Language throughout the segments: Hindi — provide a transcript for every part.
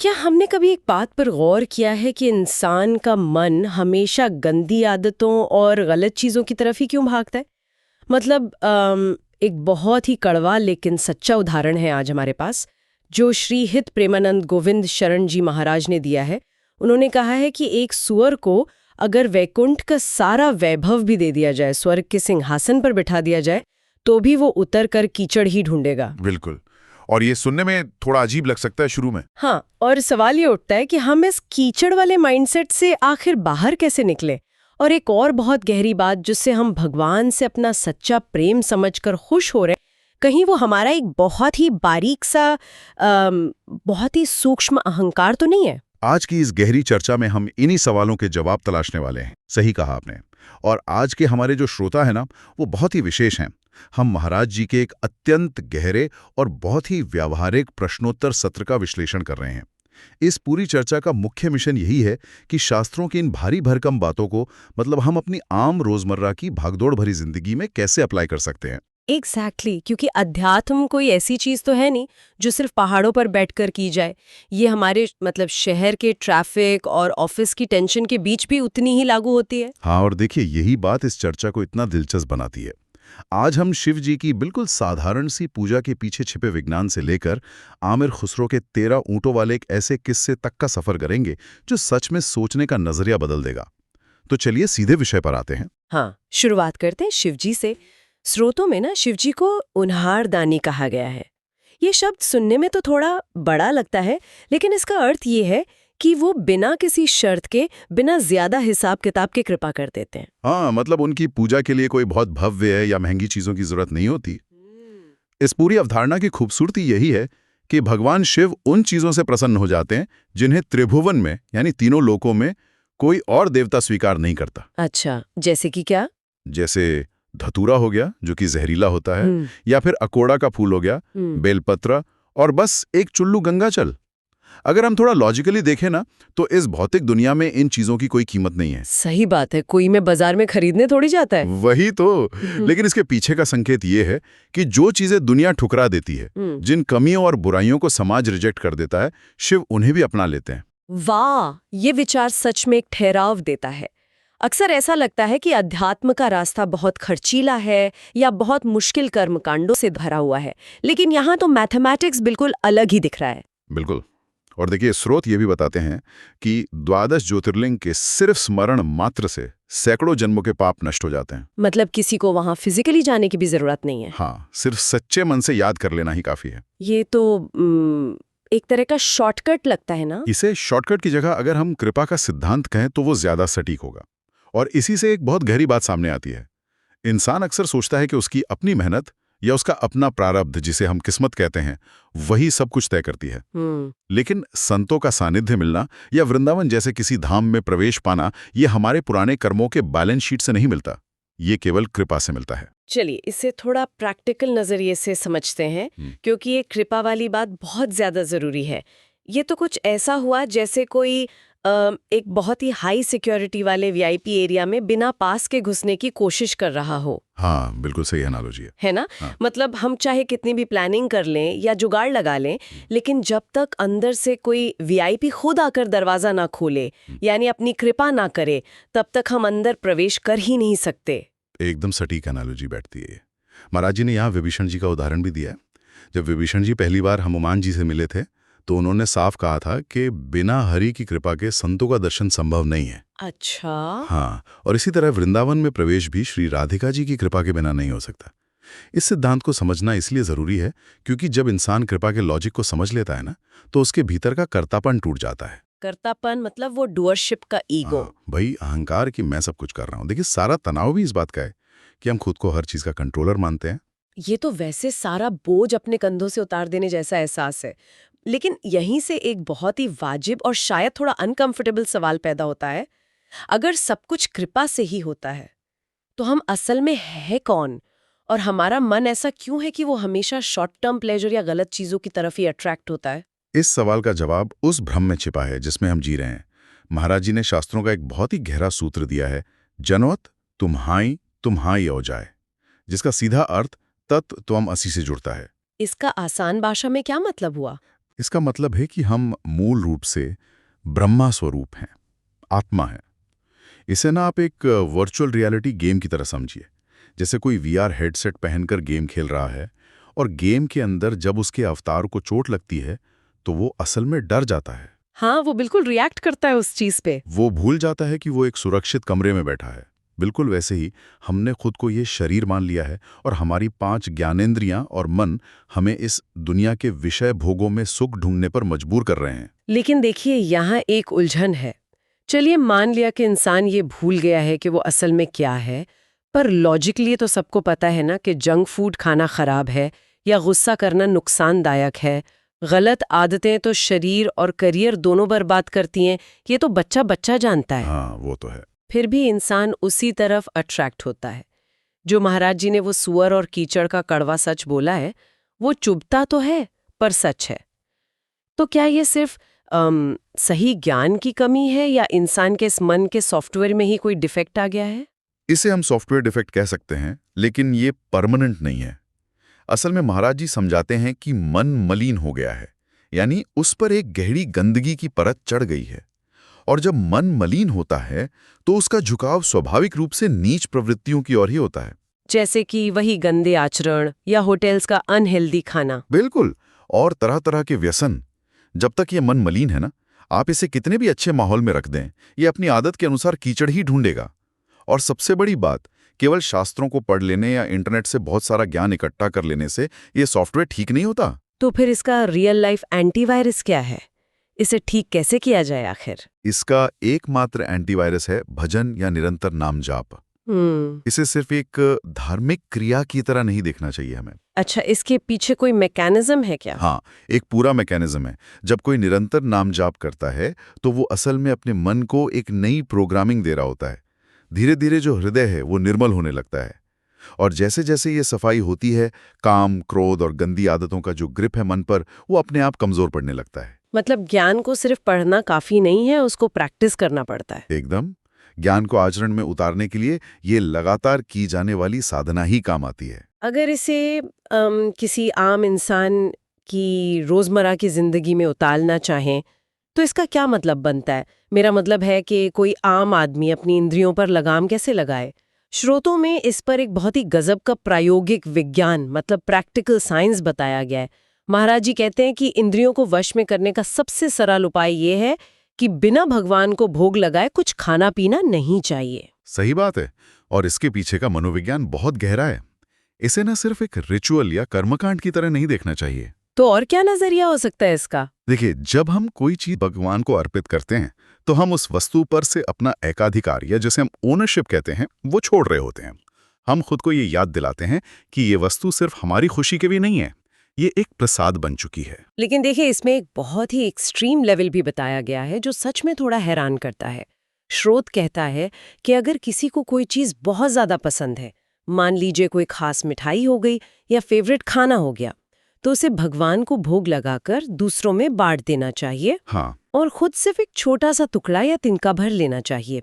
क्या हमने कभी एक बात पर गौर किया है कि इंसान का मन हमेशा गंदी आदतों और गलत चीज़ों की तरफ ही क्यों भागता है? मतलब एक बहुत ही कड़वा लेकिन सच्चा उदाहरण है आज हमारे पास, जो श्री हित प्रेमानंद गोविंद शरण जी महाराज ने दिया है। उन्होंने कहा है कि एक सुअर को अगर वैकुंठ का सारा वैभव भी दे दिया जाए, स्वर्ग के सिंहासन पर बिठा दिया जाए, तो भी वो उतर कर कीचड़ ही ढूंढेगा। बिल्कुल। और ये सुनने में थोड़ा अजीब लग सकता है शुरू में। हाँ, और सवाल ये उठता है कि हम इस कीचड़ वाले माइंडसेट से आखिर बाहर कैसे निकले। और एक और बहुत गहरी बात, जिससे हम भगवान से अपना सच्चा प्रेम समझकर खुश हो रहे हैं, कहीं वो हमारा एक बहुत ही बारीक सा बहुत ही सूक्ष्म अहंकार तो नहीं है? आज की इस गहरी चर्चा में हम इन्हीं सवालों के जवाब तलाशने वाले हैं। सही कहा आपने। और आज के हमारे जो श्रोता है ना, वो बहुत ही विशेष हैं। हम महाराज जी के एक अत्यंत गहरे और बहुत ही व्यावहारिक प्रश्नोत्तर सत्र का विश्लेषण कर रहे हैं। इस पूरी चर्चा का मुख्य मिशन यही है कि शास्त्रों की इन भारी भरकम बातों को मतलब हम अपनी आम रोजमर्रा की भागदौड़ भरी जिंदगी में कैसे अप्लाई कर सकते हैं। एग्जैक्टली, क्योंकि अध्यात्म कोई ऐसी चीज तो है नहीं जो सिर्फ पहाड़ों पर बैठकर की जाए। ये हमारे मतलब शहर के ट्रैफिक और ऑफिस की टेंशन के बीच भी उतनी ही लागू होती है। हाँ, और देखिए यही बात इस चर्चा को इतना दिलचस्प बनाती है। आज हम शिव जी की बिल्कुल साधारण सी पूजा के पीछे छिपे विज्ञान से लेकर आमिर खुसरो के 13 ऊँटों वाले एक ऐसे किस्से तक का सफर करेंगे जो सच में सोचने का नजरिया बदल देगा। तो चलिए सीधे विषय पर आते हैं। हाँ, शुरुआत करते हैं शिवजी से। स्रोतों में ना शिवजी को उन्हार दानी कहा गया है। ये शब्द सुनने में तो थोड़ा बड़ा लगता है, लेकिन इसका अर्थ ये है कि वो बिना किसी शर्त के, बिना ज्यादा हिसाब किताब के कृपा कर देते हैं। हाँ, मतलब उनकी पूजा के लिए कोई बहुत भव्य है या महंगी चीजों की जरूरत नहीं होती। इस पूरी अवधारणा की खूबसूरती यही है कि भगवान शिव उन चीजों से प्रसन्न हो जाते हैं जिन्हें त्रिभुवन में यानी तीनों लोकों में कोई और देवता स्वीकार नहीं करता। अच्छा, जैसे कि क्या? जैसे धतूरा हो गया जो कि जहरीला होता है, या फिर अकोड़ा का फूल हो गया, बेलपत्र, और बस एक चुल्लू गंगाजल। अगर हम थोड़ा लॉजिकली देखें ना, तो इस भौतिक दुनिया में इन चीजों की कोई कीमत नहीं है। सही बात है, कोई मैं बाजार में खरीदने थोड़ी जाता है। वही तो। लेकिन इसके पीछे का संकेत ये है कि जो चीजें दुनिया ठुकरा देती है, जिन कमियों और बुराइयों को समाज रिजेक्ट कर देता है, शिव उन्हें भी अपना लेते हैं। वाह, ये विचार सच में एक ठहराव देता है। अक्सर ऐसा लगता है कि अध्यात्म का रास्ता बहुत खर्चीला है या बहुत मुश्किल कर्मकांडों से भरा हुआ है, लेकिन यहाँ तो मैथमेटिक्स बिल्कुल अलग ही दिख रहा है। बिल्कुल। और देखिए, स्रोत ये भी बताते हैं कि 12 ज्योतिर्लिंग के सिर्फ स्मरण मात्र से सैकड़ों जन्मों के पाप नष्ट हो जाते हैं। मतलब किसी को वहां फिजिकली जाने की भी जरूरत नहीं है। हाँ, सिर्फ सच्चे मन से याद कर लेना ही काफी है। ये तो एक तरह का शॉर्टकट लगता है ना? इसे शॉर्टकट की जगह अगर हम कृपा का सिद्धांत कहें तो वो ज्यादा सटीक होगा। और इसी से एक बहुत गहरी बात सामने आती है। इंसान अक्सर सोचता है कि उसकी अपनी मेहनत या उसका अपना प्रारब्ध, जिसे हम किस्मत कहते हैं, वही सब कुछ तय करती है। लेकिन संतों का सानिध्य मिलना या वृंदावन जैसे किसी धाम में प्रवेश पाना, ये हमारे पुराने कर्मों के बैलेंस शीट से नहीं मिलता। ये केवल कृपा से मिलता है। चलिए इसे थोड़ा प्रैक्टिकल नजरिए से समझते हैं, क्योंकि ये कृपा वाली बात बहुत ज्यादा जरूरी है। ये तो कुछ ऐसा हुआ जैसे कोई एक बहुत ही हाई सिक्योरिटी वाले वीआईपी एरिया में बिना पास के घुसने की कोशिश कर रहा हो। हाँ, बिल्कुल सही एनालॉजी है ना? हाँ। मतलब हम चाहे कितनी भी प्लानिंग कर लें या जुगाड़ लगा लें, लेकिन जब तक अंदर से कोई वीआईपी खुद आकर दरवाजा ना खोले, यानी अपनी कृपा ना करे, तब तक हम अंदर प्रवेश कर ही नहीं सकते। एकदम सटीक एनालॉजी बैठती है। महाराज जी ने यहाँ विभीषण जी का उदाहरण भी दिया है। जब विभीषण जी पहली बार हनुमान जी से मिले थे, तो उन्होंने साफ कहा था कि बिना हरि की कृपा के संतों का दर्शन संभव नहीं है। अच्छा। हाँ, और इसी तरह वृंदावन में प्रवेश भी श्री राधिका जी की कृपा के बिना नहीं हो सकता। इस सिद्धांत को समझना इसलिए जरूरी है क्योंकि जब इंसान कृपा के लॉजिक को समझ लेता है ना, तो उसके भीतर का कर्तापन टूट जाता है। कर्तापन मतलब वो डुअरशिप का ईगो। भाई, अहंकार कि मैं सब कुछ कर रहा हूँ। देखिए, सारा तनाव भी इस बात का है कि हम खुद को हर चीज का कंट्रोलर मानते हैं। ये तो वैसे सारा बोझ अपने कंधों से उतार देने जैसा एहसास है। लेकिन यहीं से एक बहुत ही वाजिब और शायद थोड़ा अनकंफर्टेबल सवाल पैदा होता है। अगर सब कुछ कृपा से ही होता है, तो हम असल में है कौन? और हमारा मन ऐसा क्यों है कि वो हमेशा शॉर्ट टर्म प्लेजर या गलत चीजों की तरफ ही अट्रैक्ट होता है? इस सवाल का जवाब उस भ्रम में छिपा है जिसमें हम जी रहे हैं। महाराज जी ने शास्त्रों का एक बहुत ही गहरा सूत्र दिया है, जनवत तुम्हाई हो जाए, जिसका सीधा अर्थ तत् त्वम असि से जुड़ता है। इसका आसान भाषा में क्या मतलब हुआ? इसका मतलब है कि हम मूल रूप से ब्रह्मा स्वरूप हैं, आत्मा है। इसे ना आप एक वर्चुअल रियलिटी गेम की तरह समझिए। जैसे कोई वीआर हेडसेट पहनकर गेम खेल रहा है और गेम के अंदर जब उसके अवतार को चोट लगती है तो वो असल में डर जाता है। हाँ, वो बिल्कुल रिएक्ट करता है उस चीज पे। वो भूल जाता है कि वो एक सुरक्षित कमरे में बैठा है। बिल्कुल वैसे ही हमने खुद को ये शरीर मान लिया है और हमारी 5 ज्ञानेंद्रियां और मन हमें इस दुनिया के विषय भोगों में सुख ढूंढने पर मजबूर कर रहे हैं। लेकिन देखिए, यहाँ एक उलझन है। चलिए मान लिया कि इंसान ये भूल गया है कि वो असल में क्या है, पर लॉजिकली तो सबको पता है ना कि जंक फूड खाना खराब है या गुस्सा करना नुकसानदायक है। गलत आदतें तो शरीर और करियर दोनों बर्बाद करती हैं, ये तो बच्चा बच्चा जानता है। हाँ, वो तो है। फिर भी इंसान उसी तरफ अट्रैक्ट होता है। जो महाराज जी ने वो सुअर और कीचड़ का कड़वा सच बोला है, वो चुभता तो है पर सच है। तो क्या ये सिर्फ सही ज्ञान की कमी है या इंसान के इस मन के सॉफ्टवेयर में ही कोई डिफेक्ट आ गया है? इसे हम सॉफ्टवेयर डिफेक्ट कह सकते हैं, लेकिन ये परमानेंट नहीं है। असल में महाराज जी समझाते हैं कि मन मलिन हो गया है, यानी उस पर एक गहरी गंदगी की परत चढ़ गई है। और जब मन मलिन होता है तो उसका झुकाव स्वाभाविक रूप से नीच प्रवृत्तियों की ओर ही होता है। जैसे कि वही गंदे आचरण या होटल्स का अनहेल्दी खाना। बिल्कुल। और तरह तरह के व्यसन। जब तक ये मन मलिन है ना, आप इसे कितने भी अच्छे माहौल में रख दें, ये अपनी आदत के अनुसार कीचड़ ही ढूंढेगा। और सबसे बड़ी बात, केवल शास्त्रों को पढ़ लेने या इंटरनेट से बहुत सारा ज्ञान इकट्ठा कर लेने से ये सॉफ्टवेयर ठीक नहीं होता। तो फिर इसका रियल लाइफ एंटीवायरस क्या है? इसे ठीक कैसे किया जाए आखिर? इसका एकमात्र एंटीवायरस है भजन या निरंतर नाम जाप। इसे सिर्फ एक धार्मिक क्रिया की तरह नहीं देखना चाहिए हमें। अच्छा, इसके पीछे कोई मैकेनिज्म है क्या? हाँ, एक पूरा मैकेनिज्म है। जब कोई निरंतर नाम जाप करता है तो वो असल में अपने मन को एक नई प्रोग्रामिंग दे रहा होता है। धीरे धीरे जो हृदय है वो निर्मल होने लगता है। और जैसे जैसे ये सफाई होती है, काम, क्रोध और गंदी आदतों का जो ग्रिप है मन पर, वो अपने आप कमजोर पड़ने लगता है। मतलब ज्ञान को सिर्फ पढ़ना काफी नहीं है, उसको प्रैक्टिस करना पड़ता है। एकदम। ज्ञान को आचरण में उतारने के लिए ये लगातार की जाने वाली साधना ही काम आती है। अगर इसे किसी आम इंसान की रोजमर्रा की जिंदगी में उतारना चाहें तो इसका क्या मतलब बनता है? मेरा मतलब है कि कोई आम आदमी अपनी इंद्रियों पर लगाम कैसे लगाए? श्रोतों में इस पर एक बहुत ही गजब का प्रायोगिक विज्ञान मतलब प्रैक्टिकल साइंस बताया गया है। महाराज जी कहते हैं कि इंद्रियों को वश में करने का सबसे सरल उपाय ये है कि बिना भगवान को भोग लगाए कुछ खाना पीना नहीं चाहिए। सही बात है। और इसके पीछे का मनोविज्ञान बहुत गहरा है। इसे न सिर्फ एक रिचुअल या कर्मकांड की तरह नहीं देखना चाहिए। तो और क्या नजरिया हो सकता है इसका? देखिए, जब हम कोई चीज भगवान को अर्पित करते हैं तो हम उस वस्तु पर से अपना एकाधिकार या जिसे हम ओनरशिप कहते हैं वो छोड़ रहे होते हैं। हम खुद को ये याद दिलाते हैं कि ये वस्तु सिर्फ हमारी खुशी के भी नहीं है, ये एक प्रसाद बन चुकी है। लेकिन देखिए, इसमें एक बहुत ही एक्सट्रीम लेवल भी बताया गया है जो सच में थोड़ा हैरान करता है। श्रोत कहता है कि अगर किसी को कोई चीज बहुत ज्यादा पसंद है, मान लीजिए कोई खास मिठाई हो गई या फेवरेट खाना हो गया, तो उसे भगवान को भोग लगाकर दूसरों में बांट देना चाहिए। हाँ। और खुद सिर्फ एक छोटा सा टुकड़ा या तिनका भर लेना चाहिए।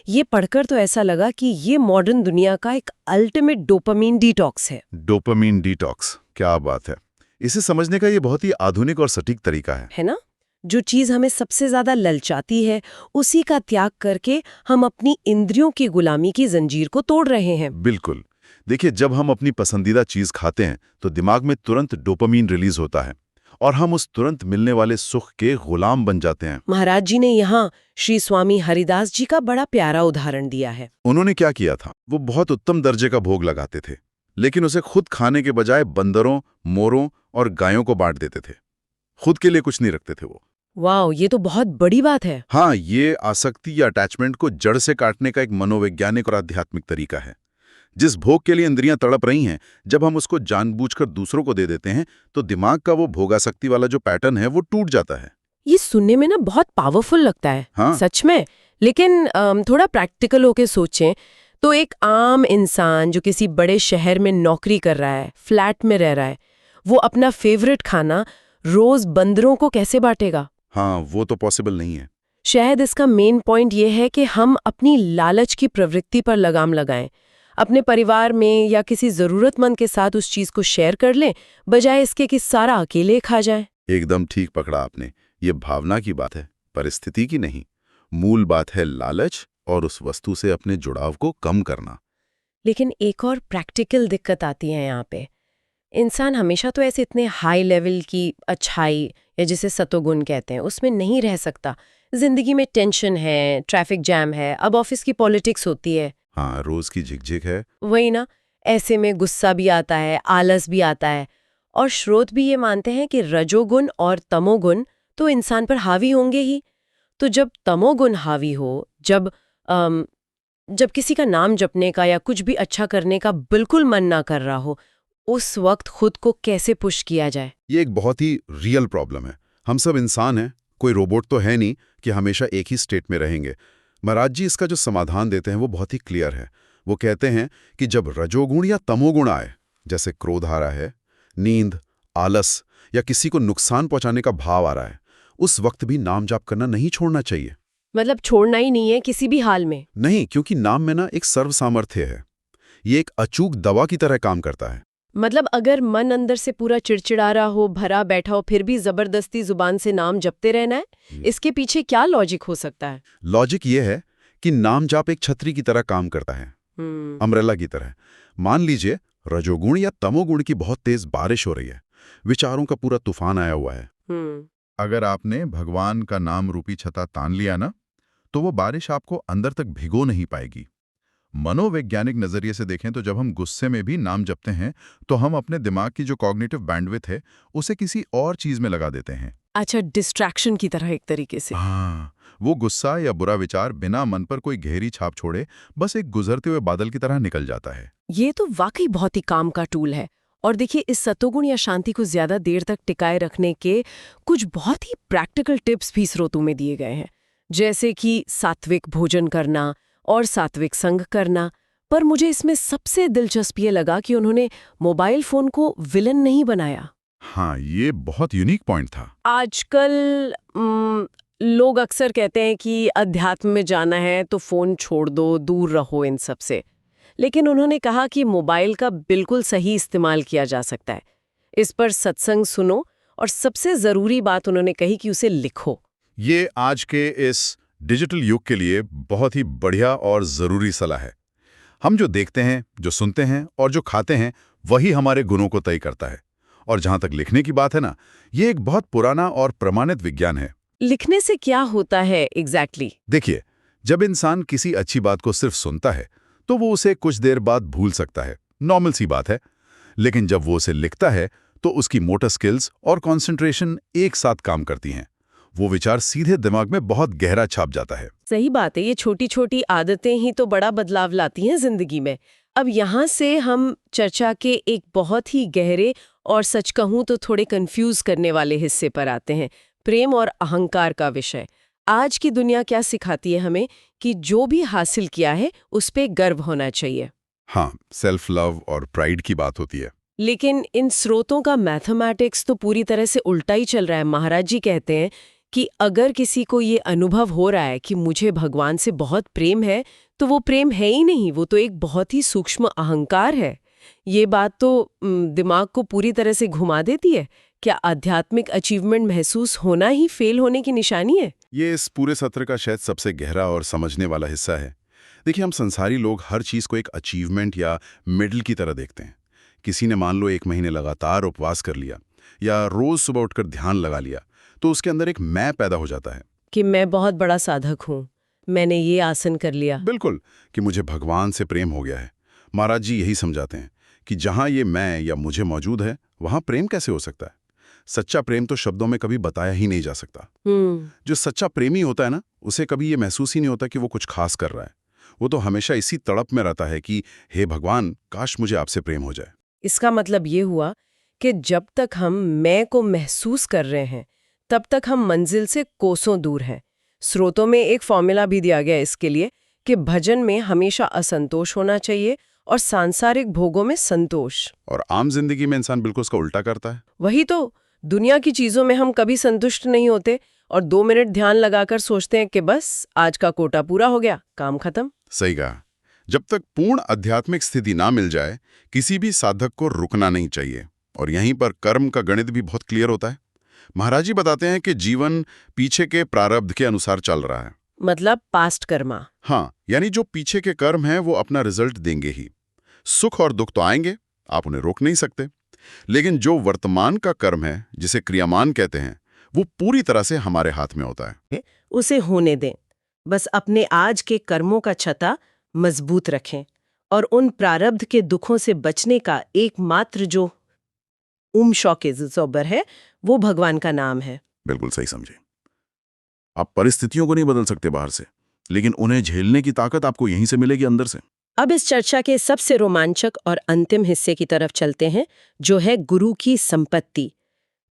ये पढ़कर तो ऐसा लगा कि ये मॉडर्न दुनिया का एक अल्टीमेट डोपामीन डिटॉक्स है। डोपामीन डिटॉक्स, क्या बात है। इसे समझने का ये बहुत ही आधुनिक और सटीक तरीका है ना? जो चीज हमें सबसे ज्यादा ललचाती है, उसी का त्याग करके हम अपनी इंद्रियों की गुलामी की जंजीर को तोड़ रहे हैं। बिल्कुल। देखिए, जब हम अपनी पसंदीदा चीज खाते हैं तो दिमाग में तुरंत डोपामीन रिलीज होता है और हम उस तुरंत मिलने वाले सुख के गुलाम बन जाते हैं। महाराज जी ने यहाँ श्री स्वामी हरिदास जी का बड़ा प्यारा उदाहरण दिया है। उन्होंने क्या किया था, वो बहुत उत्तम दर्जे का भोग लगाते थे, लेकिन उसे खुद खाने के बजाय बंदरों, मोरों और गायों को बांट देते थे। खुद के लिए कुछ नहीं रखते थे वो। वाह, ये तो बहुत बड़ी बात है। हाँ, ये आसक्ति या अटैचमेंट को जड़ से काटने का एक मनोवैज्ञानिक और आध्यात्मिक तरीका है। जिस भोग के लिए इंद्रियां तड़प रही हैं, जब हम उसको जानबूझकर दूसरों को दे देते हैं तो दिमाग का वो भोगासक्ति वाला जो पैटर्न है वो टूट जाता है। ये सुनने में ना बहुत पावरफुल लगता है। हाँ। सच में। लेकिन थोड़ा प्रैक्टिकल होके सोचें तो एक आम इंसान जो किसी बड़े शहर में नौकरी कर रहा है, फ्लैट में रह रहा है, वो अपना फेवरेट खाना रोज बंदरों को कैसे बांटेगा? हाँ, वो तो पॉसिबल नहीं है। शायद इसका मेन पॉइंट ये है कि हम अपनी लालच की प्रवृत्ति पर लगाम लगाएं, अपने परिवार में या किसी जरूरतमंद के साथ उस चीज को शेयर कर लें, बजाय इसके कि सारा अकेले खा जाएं। एकदम ठीक पकड़ा आपने। ये भावना की बात है, परिस्थिति की नहीं। मूल बात है लालच और उस वस्तु से अपने जुड़ाव को कम करना। लेकिन एक और प्रैक्टिकल दिक्कत आती है यहाँ पे। इंसान हमेशा तो ऐसे इतने हाई लेवल की अच्छाई या जिसे सतोगुण कहते हैं उसमें नहीं रह सकता। जिंदगी में टेंशन है, ट्रैफिक जैम है, अब ऑफिस की पॉलिटिक्स होती है। हाँ, रोज की झिकझिक है। वही ना, ऐसे में गुस्सा भी आता है, आलस भी आता है। और स्रोत भी ये मानते हैं कि रजोगुण और तमोगुण तो इंसान पर हावी होंगे ही। तो जब तमोगुण हावी हो, जब किसी का नाम जपने का या कुछ भी अच्छा करने का बिल्कुल मन ना कर रहा हो, उस वक्त खुद को कैसे पुश किया जाए? ये एक बहुत ही रियल प्रॉब्लम है। हम सब इंसान हैं, कोई रोबोट तो है नहीं कि हमेशा एक ही स्टेट में रहेंगे। महाराज जी इसका जो समाधान देते हैं वो बहुत ही क्लियर है। वो कहते हैं कि जब रजोगुण या तमोगुण आए, जैसे क्रोध आ रहा है, नींद, आलस या किसी को नुकसान पहुंचाने का भाव आ रहा है, उस वक्त भी नाम जाप करना नहीं छोड़ना चाहिए। मतलब छोड़ना ही नहीं है किसी भी हाल में? नहीं, क्योंकि नाम में ना एक सर्व सामर्थ्य है। ये एक अचूक दवा की तरह काम करता है। मतलब अगर मन अंदर से पूरा चिड़चिड़ा रहा हो, भरा बैठा हो, फिर भी जबरदस्ती जुबान से नाम जपते रहना है, इसके पीछे क्या लॉजिक हो सकता है? लॉजिक ये है कि नाम जाप एक छतरी की तरह काम करता है, अम्ब्रेला की तरह। मान लीजिए रजोगुण या तमोगुण की बहुत तेज बारिश हो रही है, विचारों का पूरा तूफान आया हुआ है। अगर आपने भगवान का नाम रूपी छता तान लिया ना, तो वो बारिश आपको अंदर तक भिगो नहीं पाएगी। मनोवैज्ञानिक नजरिए से देखें तो जब हम गुस्से में भी नाम जपते हैं तो हम अपने दिमाग की जो कॉग्निटिव बैंडविड्थ है उसे किसी और चीज में लगा देते हैं। अच्छा, डिस्ट्रैक्शन की तरह एक तरीके से। हाँ, वो गुस्सा या बुरा विचार बिना मन पर कोई गहरी छाप छोड़े बस एक गुजरते हुए बादल की तरह निकल जाता है। ये तो वाकई बहुत ही काम का टूल है। और देखिए, इस सतोगुण या शांति को ज्यादा देर तक टिकाए रखने के कुछ बहुत ही प्रैक्टिकल टिप्स भी स्रोतों में दिए गए हैं, जैसे कि सात्विक भोजन करना और सात्विक संग करना। पर मुझे इसमें सबसे दिलचस्प ये लगा कि उन्होंने मोबाइल फोन को विलन नहीं बनाया। हाँ, ये बहुत यूनिक पॉइंट था। आजकल लोग अक्सर कहते हैं कि अध्यात्म में जाना है तो फोन छोड़ दो, दूर रहो इन सब से। लेकिन उन्होंने कहा कि मोबाइल का बिल्कुल सही इस्तेमाल किया जा सकता है। इस पर सत्संग सुनो और सबसे जरूरी बात उन्होंने कही कि उसे लिखो। ये आज के इस डिजिटल युग के लिए बहुत ही बढ़िया और जरूरी सलाह है। हम जो देखते हैं, जो सुनते हैं और जो खाते हैं, वही हमारे गुणों को तय करता है। और जहां तक लिखने की बात है ना, ये एक बहुत पुराना और प्रमाणित विज्ञान है। लिखने से क्या होता है एग्जैक्टली? देखिए, जब इंसान किसी अच्छी बात को सिर्फ सुनता है तो वो उसे कुछ देर बाद भूल सकता है, नॉर्मल सी बात है। लेकिन जब वो उसे लिखता है तो उसकी मोटर स्किल्स और कंसंट्रेशन एक साथ काम करती हैं। वो विचार सीधे दिमाग में बहुत गहरा छाप जाता है। सही बात है, ये छोटी छोटी आदतें ही तो बड़ा बदलाव लाती हैं जिंदगी में। अब यहाँ से हम चर्चा के एक बहुत ही गहरे और सच कहूँ तो थोड़े कंफ्यूज करने वाले हिस्से पर आते हैं, प्रेम और अहंकार का विषय। आज की दुनिया क्या सिखाती है हमें कि जो भी हासिल किया है उस पे गर्व होना चाहिए। हाँ, सेल्फ लव और प्राइड की बात होती है। लेकिन इन स्रोतों का मैथमेटिक्स तो पूरी तरह से उल्टा ही चल रहा है। महाराज जी कहते हैं कि अगर किसी को ये अनुभव हो रहा है कि मुझे भगवान से बहुत प्रेम है, तो वो प्रेम है ही नहीं, वो तो एक बहुत ही सूक्ष्म अहंकार है। ये बात तो दिमाग को पूरी तरह से घुमा देती है। क्या आध्यात्मिक अचीवमेंट महसूस होना ही फेल होने की निशानी है? ये इस पूरे सत्र का शायद सबसे गहरा और समझने वाला हिस्सा है। देखिए, हम संसारी लोग हर चीज को एक अचीवमेंट या मेडल की तरह देखते हैं। किसी ने मान लो 1 महीने लगातार उपवास कर लिया या रोज सुबह उठकर ध्यान लगा लिया, तो उसके अंदर एक मैं पैदा हो जाता है कि मैं बहुत बड़ा साधक हूँ, मैंने ये आसन कर लिया। बिल्कुल, कि मुझे भगवान से प्रेम हो गया है। महाराज जी यही समझाते हैं कि जहां ये मैं या मुझे मौजूद है, वहां प्रेम कैसे हो सकता है। सच्चा प्रेम तो शब्दों में कभी बताया ही नहीं जा सकता। जो सच्चा प्रेमी होता है ना, उसे कभी ये महसूस ही नहीं होता कि वो कुछ खास कर रहा है। वो तो हमेशा इसी तड़प में रहता है कि हे भगवान, काश मुझे आपसे प्रेम हो जाए। इसका मतलब ये हुआ कि जब तक हम मैं को महसूस कर रहे हैं, तब तक हम मंजिल से कोसों दूर हैं। स्रोतों में एक फॉर्मूला भी दिया गया इसके लिए कि भजन में हमेशा असंतोष होना चाहिए और सांसारिक भोगों में संतोष। और आम जिंदगी में इंसान बिल्कुल उसका उल्टा करता है। वही तो, दुनिया की चीजों में हम कभी संतुष्ट नहीं होते और 2 मिनट ध्यान लगाकर सोचते हैं कि बस आज का कोटा पूरा हो गया, काम खत्म। सही कहा। जब तक पूर्ण आध्यात्मिक स्थिति ना मिल जाए, किसी भी साधक को रुकना नहीं चाहिए। और यहीं पर कर्म का गणित भी बहुत क्लियर होता है। महाराज जी बताते हैं कि जीवन पीछे के प्रारब्ध के अनुसार चल रहा है। मतलब पास्ट कर्मा। हाँ, यानी जो पीछे के कर्म हैं वो अपना रिजल्ट देंगे ही। सुख और दुख तो आएंगे, आप उन्हें रोक नहीं सकते, लेकिन जो वर्तमान का कर्म है, जिसे क्रियामान कहते हैं, वो पूरी तरह से हमारे हाथ में होता है। उसे होने दें, बस अपने आज के कर्मों का छता मजबूत रखें और उन प्रारब्ध के दुखों से बचने का एकमात्र जो शौके ज़ोबर है वो भगवान का नाम है। बिल्कुल सही समझे। आप परिस्थितियों को नहीं बदल सकते बाहर से, लेकिन उन्हें झेलने की ताकत आपको यहीं से मिलेगी, अंदर से। अब इस चर्चा के सबसे रोमांचक और अंतिम हिस्से की तरफ चलते हैं, जो है गुरु की संपत्ति।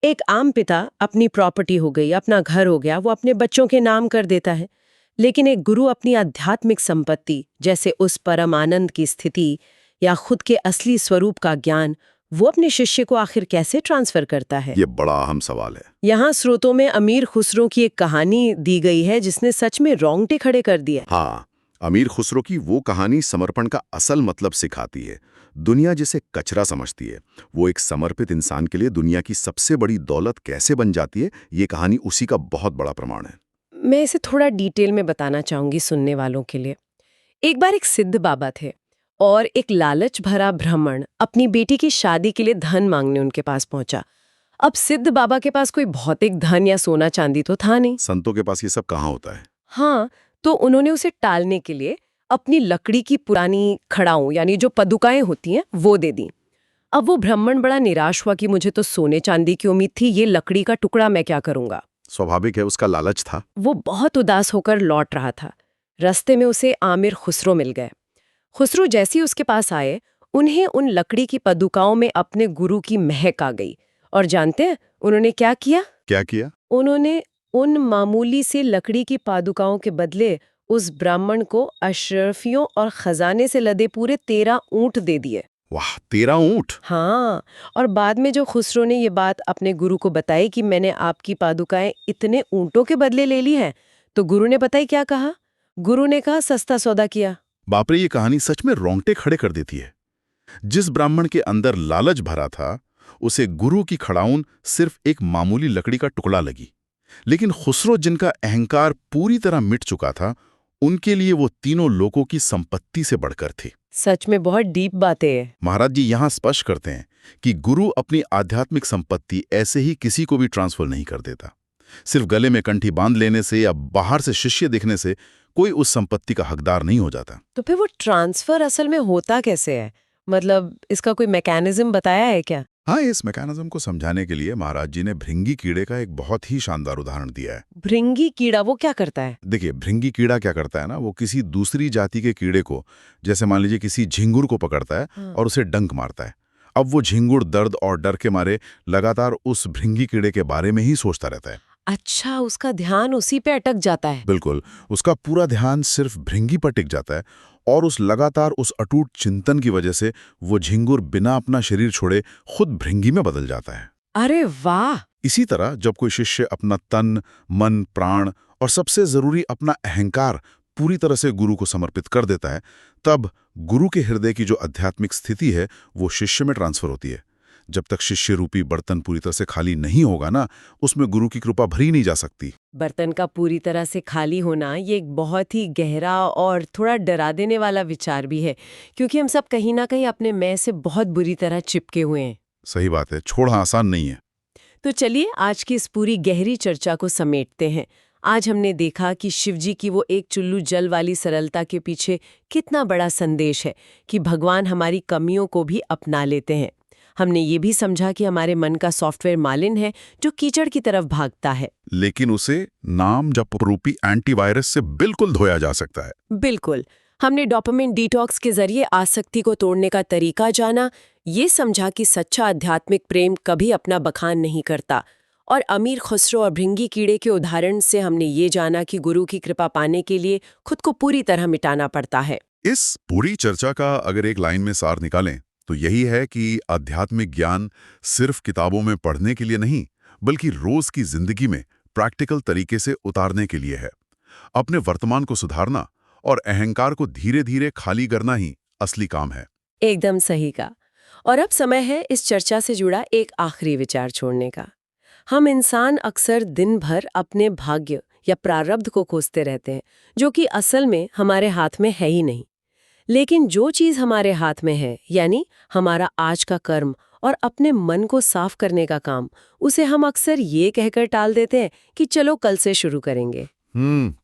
एक आम पिता अपनी प्रॉपर्टी हो गई, अपना घर हो गया, वो अपने बच्चों के नाम कर देता है। लेकिन एक गुरु अपनी आध्यात्मिक संपत्ति, जैसे उस परम आनंद की स्थिति या खुद के असली स्वरूप का ज्ञान, वो अपने शिष्य को आखिर कैसे ट्रांसफर करता है? ये बड़ा अहम सवाल है। यहाँ स्रोतों में अमीर खुसरो की एक कहानी दी गई है जिसने सच में रोंगटे खड़े कर दिए। हाँ, अमीर खुसरो की वो कहानी समर्पण का असल मतलब सिखाती है। दुनिया जिसे कचरा समझती है, वो एक समर्पित इंसान के लिए दुनिया की सबसे बड़ी दौलत कैसे बन जाती है, ये कहानी उसी का बहुत बड़ा प्रमाण है। मैं इसे थोड़ा डिटेल में बताना चाहूंगी सुनने वालों के लिए। एक बार एक सिद्ध बाबा थे और एक लालच भरा ब्राह्मण अपनी बेटी की शादी के लिए धन मांगने उनके पास पहुंचा। अब सिद्ध बाबा के पास कोई भौतिक धन या सोना चांदी तो था नहीं। संतों के पास ये सब कहाँ होता है? हाँ, तो उन्होंने उसे टालने के लिए अपनी लकड़ी की पुरानी खड़ाऊं यानी जो पदुकाएं होती हैं वो दे दी। अब वो ब्राह्मण बड़ा निराश हुआ कि मुझे तो सोने चांदी की उम्मीद थी, ये लकड़ी का टुकड़ा मैं क्या करूंगा। स्वाभाविक है, उसका लालच था। वो बहुत उदास होकर लौट रहा था। रास्ते में उसे आमिर खुसरो मिल गए। खुसरो जैसे ही उसके पास आए, उन्हें उन लकड़ी की पदुकाओं में अपने गुरु की महक आ गई। और जानते हैं उन्होंने क्या किया? क्या किया? उन्होंने उन मामूली से लकड़ी की पादुकाओं के बदले उस ब्राह्मण को अशरफियों और खजाने से लदे पूरे 13 ऊंट दे दिए। वाह, 13 ऊंट! हाँ, और बाद में जो खुसरो ने ये बात अपने गुरु को बताई कि मैंने आपकी पादुकाएं इतने ऊंटों के बदले ले ली हैं, तो गुरु ने पता ही क्या कहा? गुरु ने कहा सस्ता सौदा किया। बाप रे, ये कहानी सच में रोंगटे खड़े कर देती है। जिस ब्राह्मण के अंदर लालच भरा था, उसे गुरु की खड़ाऊन सिर्फ एक मामूली लकड़ी का टुकड़ा लगी। लेकिन खुसरो, जिनका अहंकार पूरी तरह मिट चुका था, उनके लिए वो तीनों लोगों की संपत्ति से बढ़कर थे। सच में बहुत डीप बातें हैं। महाराज जी यहाँ स्पष्ट करते हैं कि गुरु अपनी आध्यात्मिक संपत्ति ऐसे ही किसी को भी ट्रांसफर नहीं कर देता। सिर्फ गले में कंठी बांध लेने से या बाहर से शिष्य दिखने से कोई उस संपत्ति का हकदार नहीं हो जाता। तो फिर वो ट्रांसफर असल में होता कैसे है? मतलब इसका कोई मैकेनिज्म बताया है क्या? हाँ, इस मैकेनिज्म को समझाने के लिए महाराज जी ने भृंगी कीड़े का एक बहुत ही शानदार उदाहरण दिया है। भृंगी कीड़ा वो क्या करता है? देखिए, भृंगी कीड़ा क्या करता है ना, वो किसी दूसरी जाति के कीड़े को, जैसे मान लीजिए किसी झिंगुर को पकड़ता है हाँ। और उसे डंक मारता है। अब वो झिंगुर दर्द और डर के मारे लगातार उस भृंगी कीड़े के बारे में ही सोचता रहता है। अच्छा, उसका ध्यान उसी पे अटक जाता है। बिल्कुल, उसका पूरा ध्यान सिर्फ भृंगी पर टिक जाता है और उस अटूट चिंतन की वजह से वो झिंगुर बिना अपना शरीर छोड़े खुद भृंगी में बदल जाता है। अरे वाह! इसी तरह जब कोई शिष्य अपना तन, मन, प्राण और सबसे जरूरी अपना अहंकार पूरी तरह से गुरु को समर्पित कर देता है, तब गुरु के हृदय की जो आध्यात्मिक स्थिति है वो शिष्य में ट्रांसफर होती है। जब तक शिष्य रूपी बर्तन पूरी तरह से खाली नहीं होगा ना, उसमें गुरु की कृपा भरी नहीं जा सकती। बर्तन का पूरी तरह से खाली होना ये एक बहुत ही गहरा और थोड़ा डरा देने वाला विचार भी है, क्योंकि हम सब कहीं ना कहीं अपने मैं से बहुत बुरी तरह चिपके हुए हैं। सही बात है, छोड़ना आसान नहीं है। तो चलिए आज की इस पूरी गहरी चर्चा को समेटते हैं। आज हमने देखा कि शिवजी की वो एक चुल्लू जल वाली सरलता के पीछे कितना बड़ा संदेश है कि भगवान हमारी कमियों को भी अपना लेते हैं। हमने ये भी समझा कि हमारे मन का सॉफ्टवेयर मालिन है जो कीचड़ की तरफ भागता है, लेकिन उसे नाम जप रूपी एंटीवायरस से बिल्कुल धोया जा सकता है। बिल्कुल। हमने डोपामिन डिटॉक्स के जरिए आसक्ति को तोड़ने का तरीका जाना, ये समझा कि सच्चा आध्यात्मिक प्रेम कभी अपना बखान नहीं करता, और अमीर खुसरो और भृंगी कीड़े के उदाहरण से हमने ये जाना कि गुरु की कृपा पाने के लिए खुद को पूरी तरह मिटाना पड़ता है। इस पूरी चर्चा का अगर एक लाइन में सार निकालें तो यही है कि आध्यात्मिक ज्ञान सिर्फ किताबों में पढ़ने के लिए नहीं, बल्कि रोज की जिंदगी में प्रैक्टिकल तरीके से उतारने के लिए है। अपने वर्तमान को सुधारना और अहंकार को धीरे धीरे खाली करना ही असली काम है। एकदम सही का। और अब समय है इस चर्चा से जुड़ा एक आखिरी विचार छोड़ने का। हम इंसान अक्सर दिन भर अपने भाग्य या प्रारब्ध को खोजते रहते हैं, जो कि असल में हमारे हाथ में है ही नहीं। लेकिन जो चीज़ हमारे हाथ में है, यानी हमारा आज का कर्म और अपने मन को साफ करने का काम, उसे हम अक्सर ये कहकर टाल देते हैं कि चलो कल से शुरू करेंगे।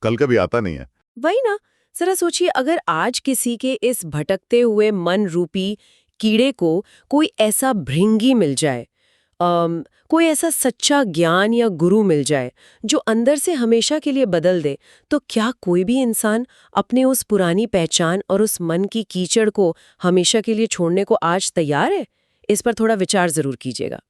कल कभी आता नहीं है। वही ना। जरा सोचिए, अगर आज किसी के इस भटकते हुए मन रूपी कीड़े को कोई ऐसा भृंगी मिल जाए, कोई ऐसा सच्चा ज्ञान या गुरु मिल जाए जो अंदर से हमेशा के लिए बदल दे, तो क्या कोई भी इंसान अपने उस पुरानी पहचान और उस मन की कीचड़ को हमेशा के लिए छोड़ने को आज तैयार है? इस पर थोड़ा विचार जरूर कीजिएगा।